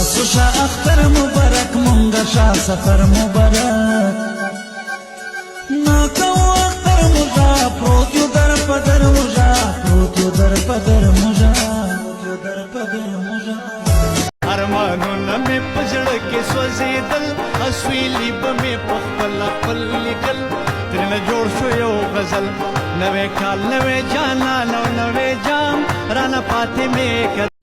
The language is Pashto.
تاسو شا اختر مبارک مونږه شا سفر مبارک ناکو اختر مجا پروت یو در پدر مجا پروت یو در پدر مجا ارمانونه مې په زړه کې سوځېدل اسویلي به مې په خپل لیکل ترېنه جوړ شو یو غزل نوی کال نوی جانان او نوی جام رانه پاتې مې